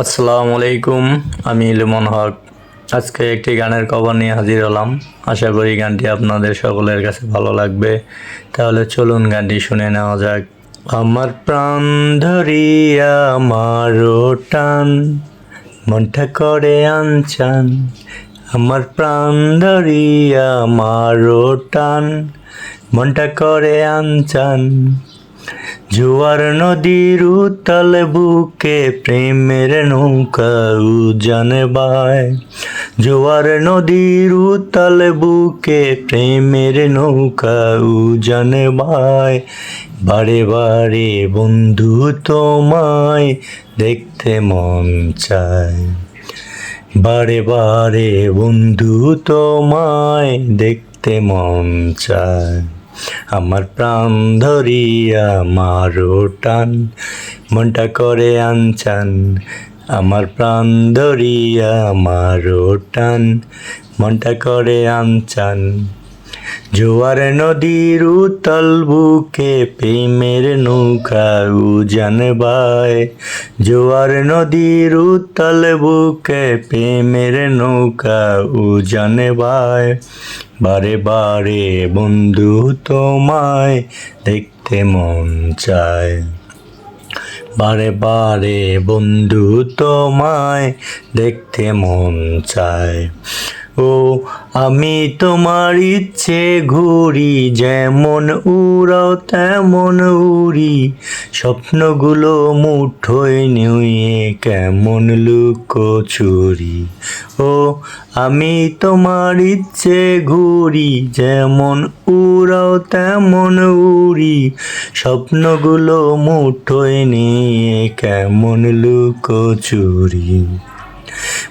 আসসালামু আলাইকুম। আমি লিমন হক। আজকে একটি গানের কভার নিয়ে হাজির হলাম। আশা করি গানটি আপনাদের সকলের কাছে ভালো লাগবে। তাহলে চলুন গানটি শুনে নেওয়া যাক। আমার প্রাণ ধরিয়া মারো টান, মনটা করে আনচান। আমার প্রাণ ধরিয়া মারো টান, মনটা করে আনচান। জোয়ার নদীর উতাল বুকে প্রেমের নৌকা উজানে বায়। জোয়ার নদীর উতাল বুকে প্রেমের নৌকা উজানে বায়। বারে বারে বন্ধু তোমায় দেখতে মন চায়। বারে বারে বন্ধু তোমায় দেখতে মন চায়। আমার প্রাণ ধরিয়া মারো টান, মনটা করে আনচান। আমার প্রাণ ধরিয়া মারো টান, মনটা করে আনচান। জোয়ার নদীর উতল বুকে প্রেমের নৌকা উজান বায়। জোয়ার নদীর উতল বুকে প্রেমের নৌকা উজান বায়। বারে বারে বন্ধু তোমায় দেখতে মন চায়। বারে বারে বন্ধু তোমায় দেখতে মন চায়। ও আমি তোমার ইচ্ছে ঘুরি, যেমন উড়াও তেমন উড়ি। স্বপ্নগুলো মুঠোয় নিয়ে কেমন লুকোচুরি। ও আমি তোমার ইচ্ছে ঘুরি, যেমন উড়াও তেমন উড়ি। স্বপ্নগুলো মুঠোয় নিয়ে কেমন লুকোচুরি।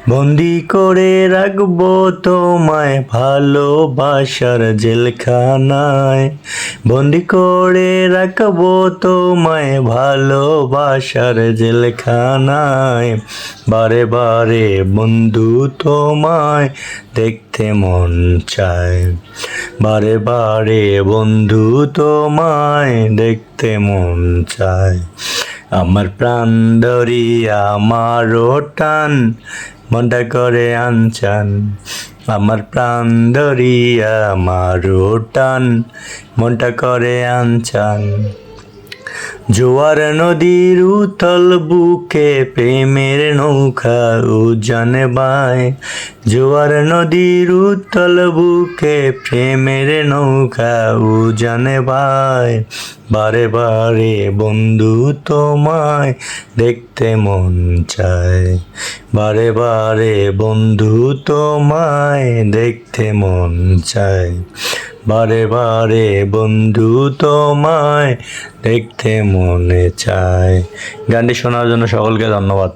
বন্দি করে রাখবো তোমায় ভালোবাসার জেলখানায়। বন্দি করে রাখবো তোমায় ভালোবাসার জেলখানায়। বারে বারে বন্ধু তোমায় দেখতে মন চায়। বারে বারে বন্ধু তোমায় দেখতে মন চায়। আমার প্রাণ ধরিয়া মারো টান, মনটা করে আনচান। আমার প্রাণ ধরিয়া মারো টান, মনটা করে আনচান। জোয়ার নদীর উতল বুকে প্রেমের নৌকা উজান বায়। জোয়ার নদীর উতল বুকে প্রেমের নৌকা উজান বায়। বারে বারে বন্ধু তোমায় দেখতে মন চায়। বারে বারে বন্ধু তোমায় দেখতে মন চায়। বারে বারে বন্ধু তোমায় দেখতে মনে চায়। গানটি শোনার জন্য সকলকে ধন্যবাদ।